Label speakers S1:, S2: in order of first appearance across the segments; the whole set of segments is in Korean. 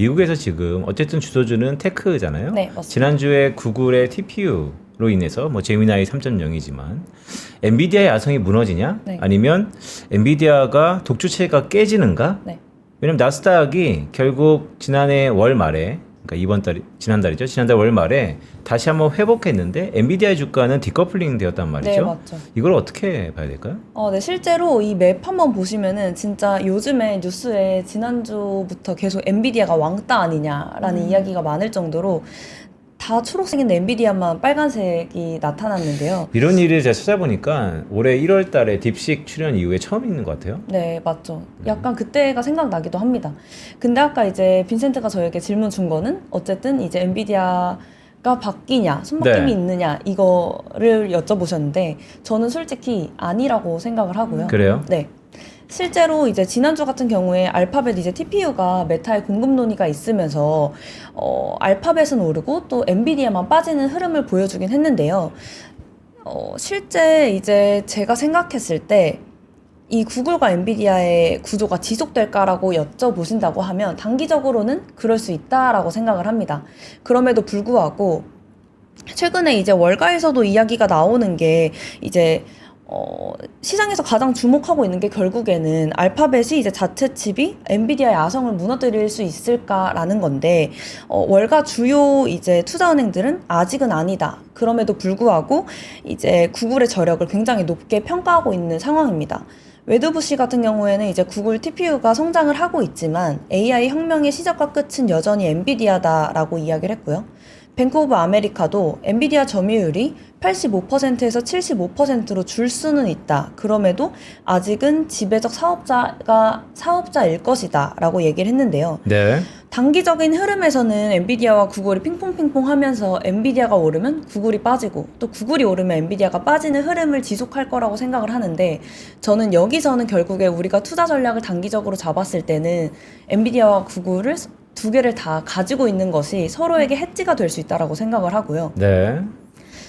S1: 미국에서 지금 어쨌든 주도주는 테크잖아요.
S2: 네, 맞습니다.
S1: 지난주에 구글의 TPU로 인해서 뭐 제미나이 3.0이지만 엔비디아의 야성이 무너지냐?
S2: 네.
S1: 아니면 엔비디아가 독주체가 깨지는가?
S2: 네.
S1: 왜냐면 나스닥이 결국 지난해 월 말에, 그러니까 지난달이죠. 지난달 월 말에 다시 한번 회복했는데 엔비디아의 주가는 디커플링 되었단 말이죠.
S2: 네, 맞죠.
S1: 이걸 어떻게 봐야 될까요?
S2: 네, 실제로 이 맵 한번 보시면은 진짜 요즘에 뉴스에 지난주부터 계속 엔비디아가 왕따 아니냐라는 이야기가 많을 정도로 다 초록색인데 엔비디아만 빨간색이 나타났는데요.
S1: 이런 일을 제가 찾아보니까 올해 1월 달에 딥식 출연 이후에 처음 있는 것 같아요.
S2: 네, 맞죠. 약간 그때가 생각나기도 합니다. 근데 아까 이제 빈센트가 저에게 질문 준 거는 어쨌든 이제 엔비디아가 바뀌냐, 손바뀜이
S1: 네.
S2: 있느냐 이거를 여쭤보셨는데 저는 솔직히 아니라고 생각을 하고요.
S1: 그래요?
S2: 네. 실제로 이제 지난주 같은 경우에 알파벳 이제 TPU가 메타의 공급 논의가 있으면서 알파벳은 오르고 또 엔비디아만 빠지는 흐름을 보여주긴 했는데요. 실제 이제 제가 생각했을 때 이 구글과 엔비디아의 구조가 지속될까라고 여쭤보신다고 하면 단기적으로는 그럴 수 있다라고 생각을 합니다. 그럼에도 불구하고 최근에 이제 월가에서도 이야기가 나오는 게 이제 시장에서 가장 주목하고 있는 게 결국에는 알파벳이 이제 자체 칩이 엔비디아의 야성을 무너뜨릴 수 있을까라는 건데, 월가 주요 이제 투자은행들은 아직은 아니다. 그럼에도 불구하고 이제 구글의 저력을 굉장히 높게 평가하고 있는 상황입니다. 웨드부시 같은 경우에는 이제 구글 TPU가 성장을 하고 있지만 AI 혁명의 시작과 끝은 여전히 엔비디아다라고 이야기를 했고요. 뱅크 오브 아메리카도 엔비디아 점유율이 85%에서 75%로 줄 수는 있다. 그럼에도 아직은 지배적 사업자일 것이다. 라고 얘기를 했는데요.
S1: 네.
S2: 단기적인 흐름에서는 엔비디아와 구글이 핑퐁핑퐁 하면서 엔비디아가 오르면 구글이 빠지고 또 구글이 오르면 엔비디아가 빠지는 흐름을 지속할 거라고 생각을 하는데, 저는 여기서는 결국에 우리가 투자 전략을 단기적으로 잡았을 때는 엔비디아와 구글을 두 개를 다 가지고 있는 것이 서로에게 해지가 될 수 있다라고 생각을 하고요.
S1: 네.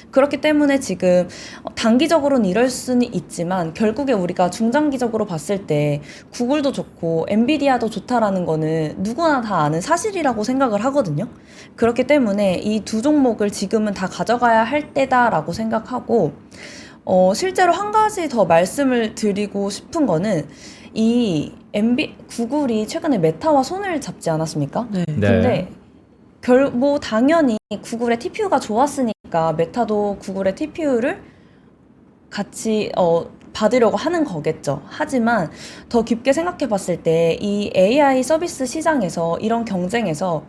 S2: 그렇기 때문에 지금 단기적으로는 이럴 수는 있지만 결국에 우리가 중장기적으로 봤을 때 구글도 좋고 엔비디아도 좋다라는 거는 누구나 다 아는 사실이라고 생각을 하거든요. 그렇기 때문에 이 두 종목을 지금은 다 가져가야 할 때다라고 생각하고, 실제로 한 가지 더 말씀을 드리고 싶은 거는 이 구글이 최근에 메타와 손을 잡지 않았습니까?
S3: 네.
S2: 근데 뭐 당연히 구글의 TPU가 좋았으니까 메타도 구글의 TPU를 같이 받으려고 하는 거겠죠. 하지만 더 깊게 생각해 봤을 때 이 AI 서비스 시장에서 이런 경쟁에서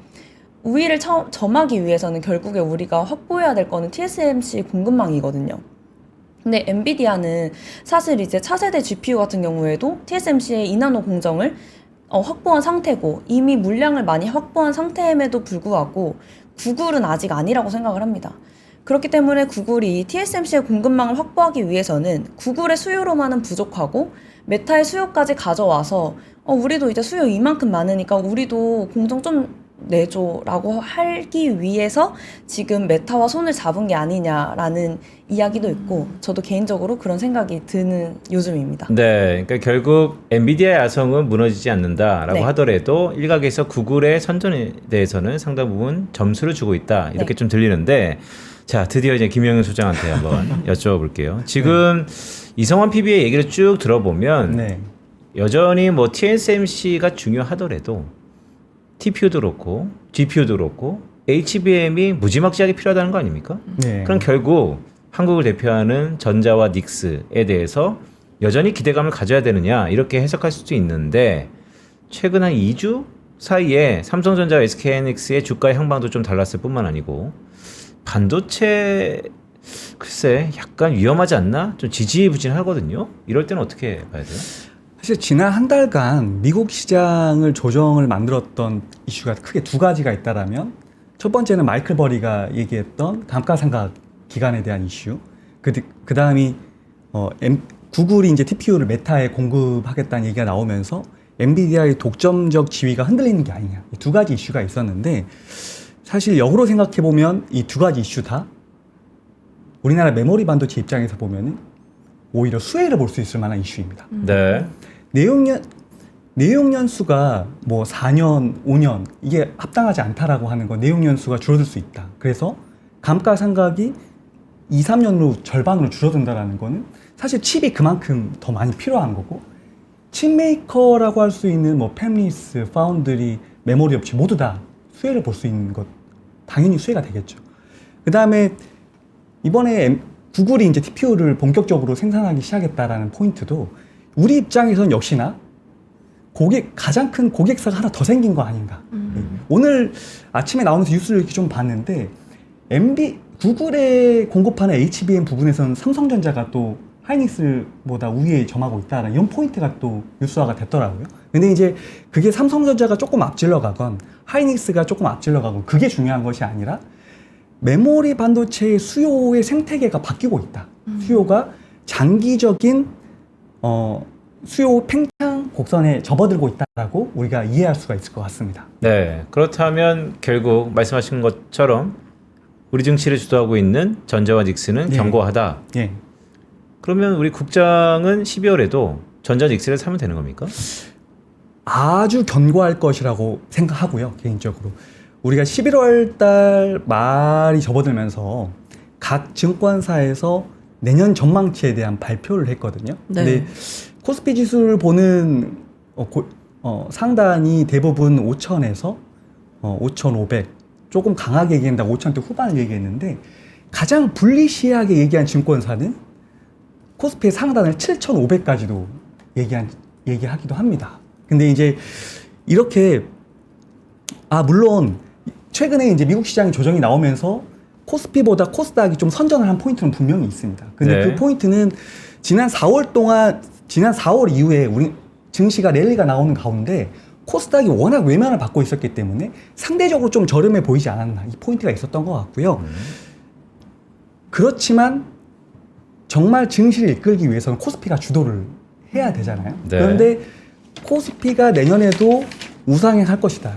S2: 우위를 점하기 위해서는 결국에 우리가 확보해야 될 거는 TSMC 공급망이거든요. 근데 엔비디아는 사실 이제 차세대 GPU 같은 경우에도 TSMC의 2나노 공정을 확보한 상태고 이미 물량을 많이 확보한 상태임에도 불구하고 구글은 아직 아니라고 생각을 합니다. 그렇기 때문에 구글이 TSMC의 공급망을 확보하기 위해서는 구글의 수요로만은 부족하고 메타의 수요까지 가져와서 우리도 이제 수요 이만큼 많으니까 우리도 공정 좀 내줘라고 하기 위해서 지금 메타와 손을 잡은 게 아니냐라는 이야기도 있고, 저도 개인적으로 그런 생각이 드는 요즘입니다.
S1: 네. 그러니까 결국 엔비디아의 야성은 무너지지 않는다라고
S2: 네.
S1: 하더라도 일각에서 구글의 선전에 대해서는 상당 부분 점수를 주고 있다. 이렇게
S2: 네.
S1: 좀 들리는데, 자, 드디어 이제 김영현 소장한테 한번 여쭤볼게요. 지금 이성환 PB의 얘기를 쭉 들어보면
S4: 네.
S1: 여전히 뭐 TSMC가 중요하더라도 TPU도 그렇고 GPU도 그렇고 HBM이 무지막지하게 필요하다는 거 아닙니까?
S4: 네.
S1: 그럼 결국 한국을 대표하는 전자와 닉스에 대해서 여전히 기대감을 가져야 되느냐 이렇게 해석할 수도 있는데, 최근 한 2주 사이에 삼성전자와 SK하이닉스의 주가의 향방도 좀 달랐을 뿐만 아니고 반도체 글쎄 약간 위험하지 않나? 좀 지지부진하거든요. 이럴 때는 어떻게 봐야 돼요?
S4: 사실 지난 한 달간 미국 시장을 조정을 만들었던 이슈가 크게 두 가지가 있다라면, 첫 번째는 마이클 버리가 얘기했던 감가상각 기간에 대한 이슈, 그 다음이 구글이 이제 TPU를 메타에 공급하겠다는 얘기가 나오면서 엔비디아의 독점적 지위가 흔들리는 게 아니냐, 이 두 가지 이슈가 있었는데, 사실 역으로 생각해 보면 이 두 가지 이슈 다 우리나라 메모리 반도체 입장에서 보면은 오히려 수혜를 볼 수 있을 만한 이슈입니다.
S1: 네.
S4: 내용 연수가 뭐 4년, 5년 이게 합당하지 않다라고 하는 거 내용 연수가 줄어들 수 있다. 그래서 감가상각이 2, 3년으로 절반으로 줄어든다라는 거는 사실 칩이 그만큼 더 많이 필요한 거고 칩 메이커라고 할 수 있는 뭐 팹리스, 파운드리, 메모리 업체 모두 다 수혜를 볼 수 있는 것 당연히 수혜가 되겠죠. 그 다음에 이번에 구글이 이제 TPU를 본격적으로 생산하기 시작했다라는 포인트도 우리 입장에서는 역시나 가장 큰 고객사가 하나 더 생긴 거 아닌가. 오늘 아침에 나오면서 뉴스를 이렇게 좀 봤는데 구글에 공급하는 HBM 부분에서는 삼성전자가 또 하이닉스보다 우위에 점하고 있다는 이런 포인트가 또 뉴스화가 됐더라고요. 근데 이제 그게 삼성전자가 조금 앞질러 가건 하이닉스가 조금 앞질러 가건 그게 중요한 것이 아니라 메모리 반도체의 수요의 생태계가 바뀌고 있다. 수요가 장기적인 수요 팽창 곡선에 접어들고 있다라고 우리가 이해할 수가 있을 것 같습니다.
S1: 네, 그렇다면 결국 말씀하신 것처럼 우리 증시를 주도하고 있는 전자와 닉스는
S4: 네.
S1: 견고하다.
S4: 예.
S1: 그러면 우리 국장은 12월에도 전자 닉스를 사면 되는 겁니까?
S4: 아주 견고할 것이라고 생각하고요, 개인적으로. 우리가 11월 달 말이 접어들면서 각 증권사에서 내년 전망치에 대한 발표를 했거든요.
S2: 네.
S4: 근데 코스피 지수를 보는 상단이 대부분 5,000에서 5,500 조금 강하게 얘기한다고 5,000대 후반을 얘기했는데 가장 불리시하게 얘기한 증권사는 코스피의 상단을 7,500까지도 얘기하기도 합니다. 근데 이제 이렇게 물론 최근에 이제 미국 시장의 조정이 나오면서 코스피보다 코스닥이 좀 선전을 한 포인트는 분명히 있습니다. 근데
S1: 네.
S4: 그 포인트는 지난 4월 이후에 우리 증시가 랠리가 나오는 가운데 코스닥이 워낙 외면을 받고 있었기 때문에 상대적으로 좀 저렴해 보이지 않았나 이 포인트가 있었던 것 같고요. 그렇지만 정말 증시를 이끌기 위해서는 코스피가 주도를 해야 되잖아요.
S1: 네.
S4: 그런데 코스피가 내년에도 우상향할 것이다.